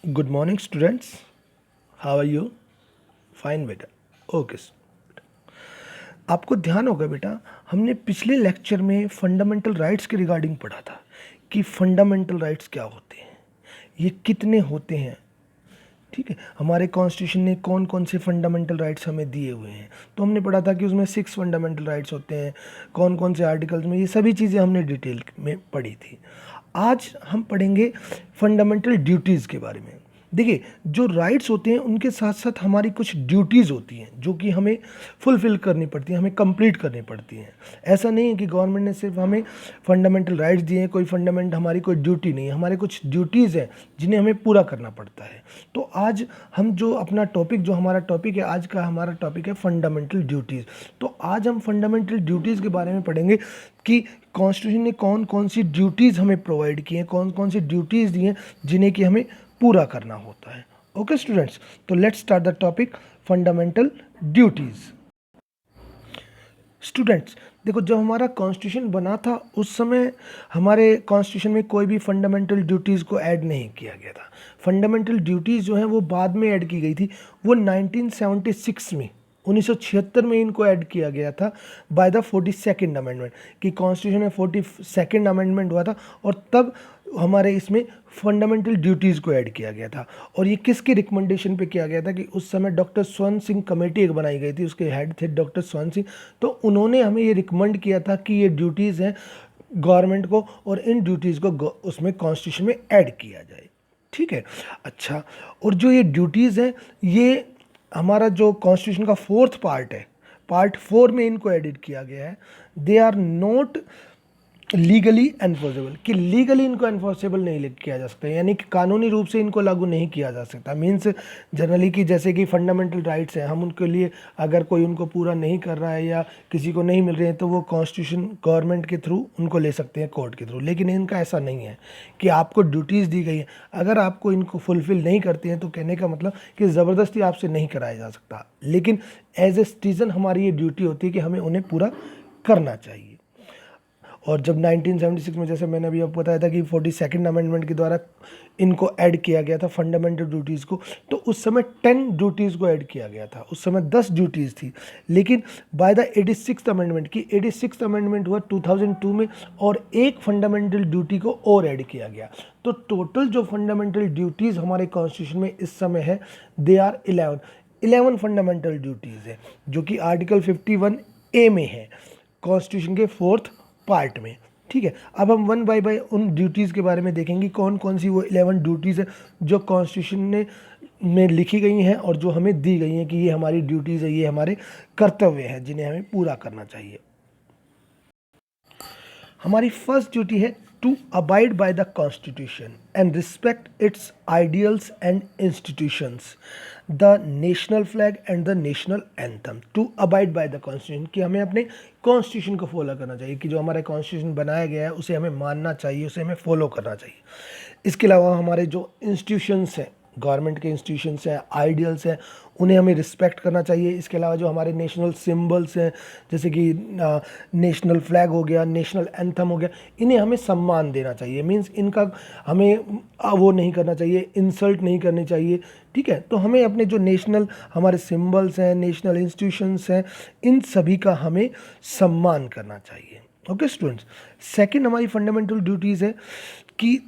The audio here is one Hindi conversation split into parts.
Good morning students, how are you? Fine बेटा। ओके। आपको ध्यान होगा बेटा, हमने पिछले लेक्चर में फंडामेंटल राइट्स के रिगार्डिंग पढ़ा था कि फंडामेंटल राइट्स क्या होते हैं, ये कितने होते हैं। ठीक है, हमारे कॉन्स्टिट्यूशन ने कौन कौन से फंडामेंटल राइट्स हमें दिए हुए हैं। तो हमने पढ़ा था कि उसमें 6 फंडामेंटल राइट्स होते हैं, कौन कौन से आर्टिकल्स में, ये सभी चीज़ें हमने डिटेल में पढ़ी थी। आज हम पढ़ेंगे फंडामेंटल ड्यूटीज़ के बारे में। देखिए, जो राइट्स होते हैं उनके साथ साथ हमारी कुछ ड्यूटीज़ होती हैं जो कि हमें फुलफ़िल करनी पड़ती हैं, हमें कंप्लीट करनी पड़ती हैं। ऐसा नहीं है कि गवर्नमेंट ने सिर्फ हमें फंडामेंटल राइट्स दिए हैं, कोई फंडामेंट हमारी कोई ड्यूटी नहीं है। हमारे कुछ ड्यूटीज़ हैं जिन्हें हमें पूरा करना पड़ता है। तो आज हम जो अपना टॉपिक, जो हमारा टॉपिक है आज का, हमारा टॉपिक है फंडामेंटल ड्यूटीज़। तो आज हम फंडामेंटल ड्यूटीज़ के बारे में पढ़ेंगे कि कॉन्स्टिट्यूशन ने कौन कौन सी ड्यूटीज़ हमें प्रोवाइड की हैं, कौन कौन सी ड्यूटीज़ दी हैं जिन्हें कि हमें पूरा करना होता है। ओके स्टूडेंट्स, तो let's start the topic fundamental duties. Students देखो, जब हमारा कॉन्स्टिट्यूशन बना था उस समय हमारे कॉन्स्टिट्यूशन में कोई भी फंडामेंटल ड्यूटीज़ को ऐड नहीं किया गया था। फंडामेंटल ड्यूटीज़ जो हैं वो बाद में ऐड की गई थी। वो 1976 में, 1976 में इनको ऐड किया गया था बाय द 42nd अमेंडमेंट, कि कॉन्स्टिट्यूशन में 42nd अमेंडमेंट हुआ था और तब हमारे इसमें फंडामेंटल ड्यूटीज़ को ऐड किया गया था। और ये किसके रिकमेंडेशन पे किया गया था कि उस समय डॉक्टर स्वर्ण सिंह कमेटी एक बनाई गई थी, उसके हेड थे डॉक्टर स्वर्ण सिंह। तो उन्होंने हमें ये रिकमेंड किया था कि ये ड्यूटीज़ हैं गवर्नमेंट को और इन ड्यूटीज़ को उसमें कॉन्स्टिट्यूशन में ऐड किया जाए। ठीक है, अच्छा। और जो ये ड्यूटीज़ हैं, ये हमारा जो कॉन्स्टिट्यूशन का 4th पार्ट है, पार्ट 4 में इनको एडिट किया गया है। They are not legally enforceable, कि लीगली इनको एनफोर्सेबल नहीं किया जा सकता, यानी कि कानूनी रूप से इनको लागू नहीं किया जा सकता। मीन्स जनरली कि जैसे कि फंडामेंटल राइट्स हैं, हम उनके लिए अगर कोई उनको पूरा नहीं कर रहा है या किसी को नहीं मिल रहे हैं तो वो कॉन्स्टिट्यूशन गवर्नमेंट के थ्रू उनको ले सकते हैं, कोर्ट के थ्रू। लेकिन इनका ऐसा नहीं है कि आपको ड्यूटीज़ दी गई हैं, अगर आपको इनको फुलफ़िल नहीं करते हैं तो कहने का मतलब कि ज़बरदस्ती आपसे नहीं कराया जा सकता। लेकिन एज ए सिटीज़न हमारी ये ड्यूटी होती है कि हमें उन्हें पूरा करना चाहिए। और जब 1976 में, जैसे मैंने अभी आपको बताया था कि 42nd अमेंडमेंट के द्वारा इनको ऐड किया गया था फंडामेंटल ड्यूटीज़ को, तो उस समय 10 ड्यूटीज़ को ऐड किया गया था। उस समय 10 ड्यूटीज़ थी। लेकिन बाय द 86th अमेंडमेंट, की 86th अमेंडमेंट हुआ 2002 में, और एक फंडामेंटल ड्यूटी को और ऐड किया गया। तो टोटल जो फंडामेंटल ड्यूटीज़ हमारे कॉन्स्टिट्यूशन में इस समय है, दे आर 11 फंडामेंटल ड्यूटीज़ है, जो कि आर्टिकल 51A में है, कॉन्स्टिट्यूशन के 4th पार्ट में। ठीक है, अब हम वन बाय उन ड्यूटीज़ के बारे में देखेंगे, कौन कौन सी वो 11 ड्यूटीज़ है जो कॉन्स्टिट्यूशन में लिखी गई हैं और जो हमें दी गई हैं कि ये हमारी ड्यूटीज़ है, ये हमारे कर्तव्य हैं जिन्हें हमें पूरा करना चाहिए। हमारी फर्स्ट ड्यूटी है to abide by the constitution and respect its ideals and institutions, the national flag and the national anthem. To abide by the constitution, कि हमें अपने कॉन्स्टिट्यूशन को फॉलो करना चाहिए, कि जो हमारा कॉन्स्टिट्यूशन बनाया गया है उसे हमें मानना चाहिए, उसे हमें फॉलो करना चाहिए। इसके अलावा हमारे जो इंस्टीट्यूशंस हैं, गवर्नमेंट के इंस्टीट्यूशंस हैं, आइडियल्स हैं, उन्हें हमें रिस्पेक्ट करना चाहिए। इसके अलावा जो हमारे नेशनल सिंबल्स हैं, जैसे कि नेशनल फ्लैग हो गया, नेशनल एंथम हो गया, इन्हें हमें सम्मान देना चाहिए। मींस इनका हमें वो नहीं करना चाहिए, इंसल्ट नहीं करनी चाहिए। ठीक है, तो हमें अपने जो नेशनल हमारे सिंबल्स हैं, नेशनल इंस्टीट्यूशंस हैं, इन सभी का हमें सम्मान करना चाहिए। ओके स्टूडेंट्स, सेकंड हमारी फंडामेंटल ड्यूटीज़ है कि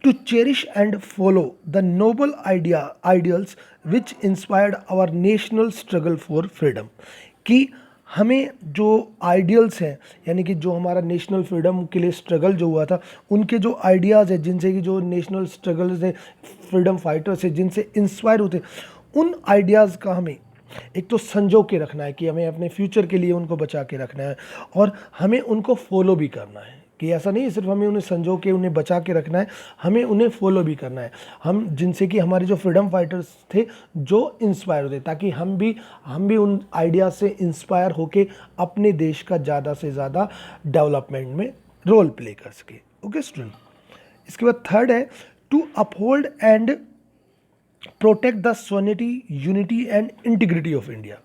to cherish and follow the noble ideals which inspired our national struggle for freedom, कि हमें जो आइडियल्स हैं, यानी कि जो हमारा नेशनल फ्रीडम के लिए स्ट्रगल जो हुआ था, उनके जो आइडियाज़ हैं, जिनसे कि जो नेशनल स्ट्रगल्स हैं, फ्रीडम फाइटर्स हैं, जिनसे इंस्पायर होते, उन आइडियाज़ का हमें एक तो संजो के रखना है, कि हमें अपने फ्यूचर के लिए उनको बचा के रखना है और हमें उनको फॉलो भी करना है। कि ऐसा नहीं है सिर्फ हमें उन्हें संजो के, उन्हें बचा के रखना है, हमें उन्हें फॉलो भी करना है। हम जिनसे कि हमारे जो फ्रीडम फाइटर्स थे जो इंस्पायर होते, ताकि हम भी उन आइडिया से इंस्पायर होके अपने देश का ज़्यादा से ज़्यादा डेवलपमेंट में रोल प्ले कर सके। ओके स्टूडेंट, इसके बाद थर्ड है to uphold and protect the sovereignty, unity and integrity of India,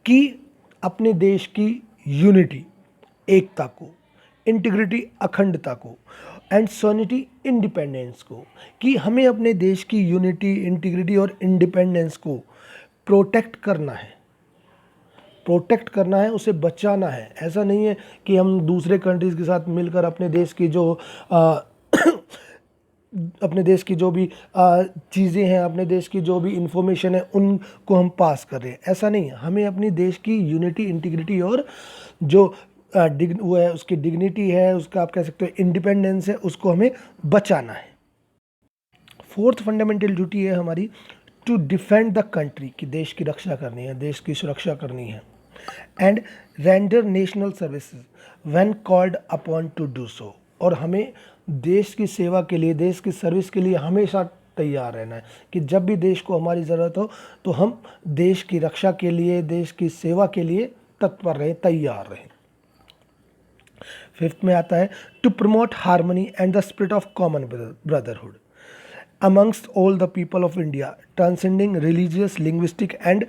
कि अपने देश की यूनिटी, एकता को, इंटीग्रिटी, अखंडता को, एंड सॉनिटी इंडिपेंडेंस को, कि हमें अपने देश की यूनिटी, इंटीग्रिटी और इंडिपेंडेंस को प्रोटेक्ट करना है, उसे बचाना है। ऐसा नहीं है कि हम दूसरे कंट्रीज़ के साथ मिलकर अपने देश की जो अपने देश की जो भी चीज़ें हैं, अपने देश की जो भी इंफॉर्मेशन है, उनको हम पास कर रहे हैं। ऐसा नहीं है, हमें अपनी देश की यूनिटी, इंटीग्रिटी और जो वो है, उसकी डिग्निटी है, उसका आप कह सकते हो इंडिपेंडेंस है, उसको हमें बचाना है। फोर्थ फंडामेंटल ड्यूटी है हमारी टू डिफेंड द कंट्री, कि देश की रक्षा करनी है, देश की सुरक्षा करनी है। And render national services when called upon two do so, और हमें देश की सेवा के लिए, देश की सर्विस के लिए हमेशा तैयार रहना है, कि जब भी देश को हमारी ज़रूरत हो तो हम देश की रक्षा के लिए, देश की सेवा के लिए तत्पर रहें, तैयार रहें। फिफ्थ में आता है to promote harmony and the spirit of common brotherhood amongst all the people of India, transcending religious, linguistic and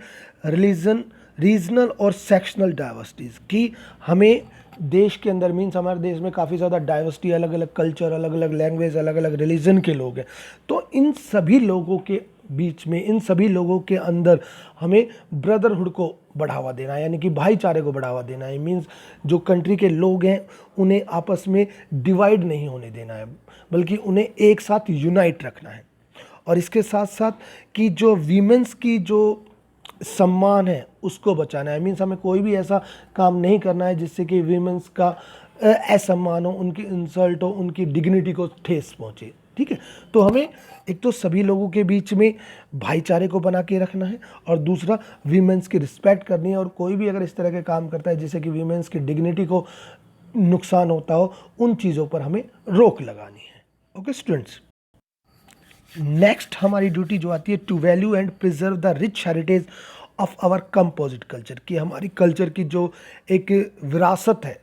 regional और सेक्शनल डाइवर्सिटीज़, कि हमें देश के अंदर, मीन्स हमारे देश में काफ़ी ज़्यादा डाइवर्सिटी, अलग अलग कल्चर, अलग अलग लैंग्वेज, अलग अलग रिलीजन के लोग हैं, तो इन सभी लोगों के बीच में, इन सभी लोगों के अंदर हमें ब्रदरहुड को बढ़ावा देना है, यानी कि भाईचारे को बढ़ावा देना है। मीन्स जो कंट्री के लोग हैं उन्हें आपस में डिवाइड नहीं होने देना है, बल्कि उन्हें एक साथ यूनाइट रखना है। और इसके साथ साथ कि जो वीमेंस की जो सम्मान है उसको बचाना है। मीन्स हमें कोई भी ऐसा काम नहीं करना है जिससे कि वीमेंस का असम्मान हो, उनकी इंसल्ट हो, उनकी डिग्निटी को ठेस पहुँचे। ठीक है, तो हमें एक तो सभी लोगों के बीच में भाईचारे को बना के रखना है, और दूसरा वीमेंस की रिस्पेक्ट करनी है, और कोई भी अगर इस तरह के काम करता है जिससे कि वीमेंस की डिग्निटी को नुकसान होता हो, उन चीज़ों पर हमें रोक लगानी है। ओके स्टूडेंट्स, नेक्स्ट हमारी ड्यूटी जो आती है to value and preserve the rich heritage of our composite culture, कि हमारी कल्चर की जो एक विरासत है,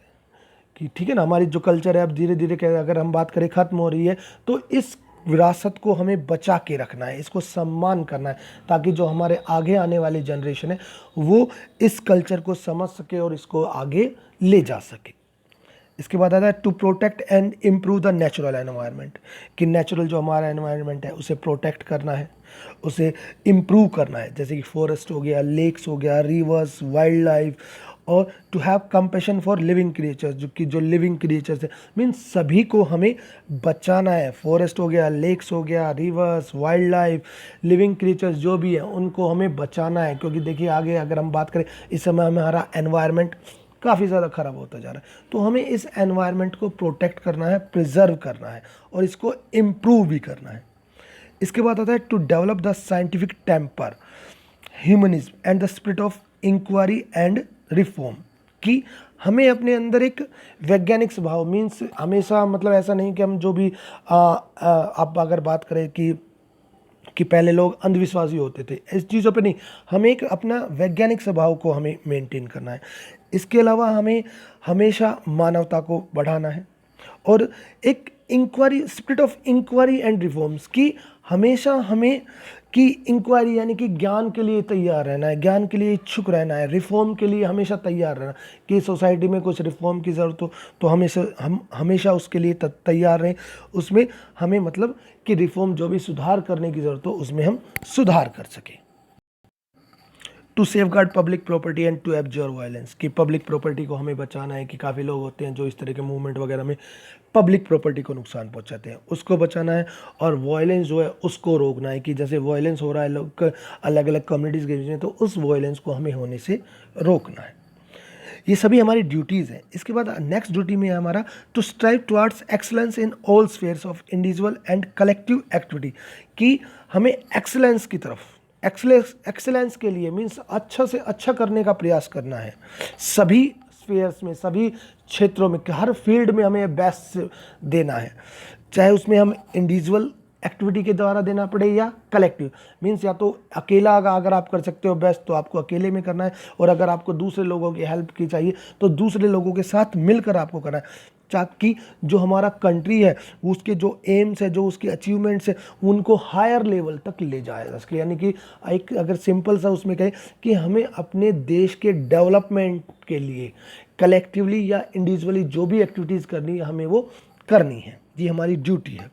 कि ठीक है ना, हमारी जो कल्चर है अब धीरे धीरे अगर हम बात करें ख़त्म हो रही है, तो इस विरासत को हमें बचा के रखना है, इसको सम्मान करना है, ताकि जो हमारे आगे आने वाली जनरेशन है वो इस कल्चर को समझ सके और इसको आगे ले जा सके। इसके बाद आता है to protect and improve the natural environment, कि नेचुरल जो हमारा एनवायरनमेंट है उसे प्रोटेक्ट करना है, उसे इम्प्रूव करना है, जैसे कि फॉरेस्ट हो गया, लेक्स हो गया, रिवर्स, वाइल्ड लाइफ, और to have compassion for living creatures, जो लिविंग क्रिएचर्स है, मीन्स सभी को हमें बचाना है। फॉरेस्ट हो गया, लेक्स हो गया, rivers, wild life, living creatures जो भी है उनको हमें बचाना है, क्योंकि देखिए आगे अगर हम बात करें, इस समय हमारा एनवायरनमेंट काफ़ी ज़्यादा ख़राब होता जा रहा है, तो हमें इस एनवायरनमेंट को प्रोटेक्ट करना है, प्रिजर्व करना है, और इसको इम्प्रूव भी करना है। इसके बाद आता है to develop the scientific temper, humanism and the spirit of inquiry and reform, कि हमें अपने अंदर एक वैज्ञानिक स्वभाव, मीन्स हमेशा मतलब ऐसा नहीं कि हम जो भी आप अगर बात करें कि पहले लोग अंधविश्वासी होते थे, इस चीज़ों पे नहीं, हमें एक अपना वैज्ञानिक स्वभाव को हमें मेंटेन करना है। इसके अलावा हमें हमेशा मानवता को बढ़ाना है, और एक inquiry, spirit of inquiry and reforms, की हमेशा हमें कि इंक्वायरी यानी कि ज्ञान के लिए तैयार रहना है, ज्ञान के लिए इच्छुक रहना है, रिफॉर्म के लिए हमेशा तैयार रहना, कि सोसाइटी में कुछ रिफॉर्म की ज़रूरत हो तो हम हमेशा उसके लिए तैयार रहें, उसमें हमें मतलब कि रिफॉर्म जो भी सुधार करने की ज़रूरत हो उसमें हम सुधार कर सकें। To safeguard public property and to abjure violence, कि पब्लिक प्रॉपर्टी को हमें बचाना है, कि काफ़ी लोग होते हैं जो इस तरह के मूवमेंट वगैरह में पब्लिक प्रॉपर्टी को नुकसान पहुंचाते हैं, उसको बचाना है, और वायलेंस जो है उसको रोकना है, कि जैसे वायलेंस हो रहा है लोग अलग अलग कम्युनिटीज़ के बीच में, तो उस वायलेंस को हमें होने से रोकना है। ये सभी हमारी ड्यूटीज़ हैं। इसके बाद नेक्स्ट ड्यूटी में है हमारा to strive towards excellence in all spheres of individual and collective activity, कि हमें एक्सलेंस की तरफ, एक्सलेंस के लिए मीन्स अच्छा से अच्छा करने का प्रयास करना है, सभी स्फेयर्स में, सभी क्षेत्रों में, हर फील्ड में हमें बेस्ट देना है, चाहे उसमें हम इंडिविजुअल एक्टिविटी के द्वारा देना पड़े या कलेक्टिव, मीन्स या तो अकेला अगर आप कर सकते हो बेस्ट तो आपको अकेले में करना है, और अगर आपको दूसरे लोगों की हेल्प की चाहिए तो दूसरे लोगों के साथ मिलकर आपको करना है, ताकि जो हमारा कंट्री है उसके जो एम्स है, जो उसके अचीवमेंट्स है, उनको हायर लेवल तक ले जाया जा सके। यानी कि एक अगर सिंपल सा उसमें कहें कि हमें अपने देश के डेवलपमेंट के लिए कलेक्टिवली या इंडिविजुअली जो भी एक्टिविटीज़ करनी है हमें वो करनी है, ये हमारी ड्यूटी है।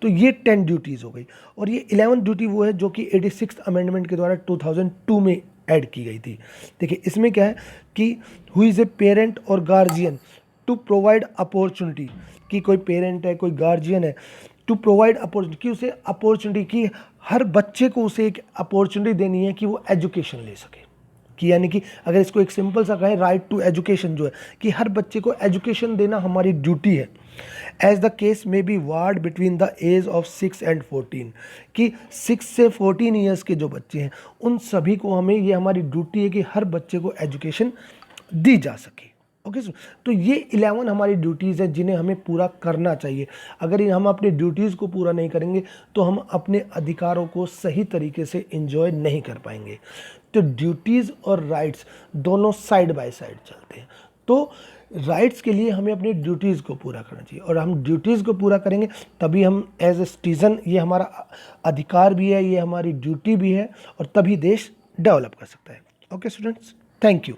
तो ये 10 ड्यूटीज़ हो गई। और ये 11th ड्यूटी वो है जो कि 86th अमेंडमेंट के द्वारा 2002 में ऐड की गई थी। देखिए इसमें क्या है कि हु इज़ ए पेरेंट और गार्जियन टू प्रोवाइड अपॉर्चुनिटी, कि कोई पेरेंट है, कोई गार्जियन है, टू प्रोवाइड अपॉर्चुनिटी, कि उसे अपॉर्चुनिटी, की हर बच्चे को उसे एक अपॉर्चुनिटी देनी है कि वो एजुकेशन ले सके। कि यानी कि अगर इसको एक सिंपल सा कहें, राइट टू एजुकेशन जो है, कि हर बच्चे को एजुकेशन देना हमारी ड्यूटी है। As the case may be ward between the age of 6 and 14, कि 6 से 14 ईयर्स के जो बच्चे हैं उन सभी को हमें, ये हमारी ड्यूटी है कि हर बच्चे को एजुकेशन दी जा सके। ओके सर, तो ये 11 हमारी ड्यूटीज़ हैं जिन्हें हमें पूरा करना चाहिए। अगर हम अपनी ड्यूटीज़ को पूरा नहीं करेंगे तो हम अपने अधिकारों को सही तरीके से एंजॉय नहीं कर पाएंगे। तो ड्यूटीज़ और राइट्स दोनों साइड बाय साइड चलते हैं। तो राइट्स के लिए हमें अपनी ड्यूटीज़ को पूरा करना चाहिए, और हम ड्यूटीज़ को पूरा करेंगे तभी हम एज ए सिटीज़न, ये हमारा अधिकार भी है, ये हमारी ड्यूटी भी है, और तभी देश डेवलप कर सकता है। Okay students, thank you.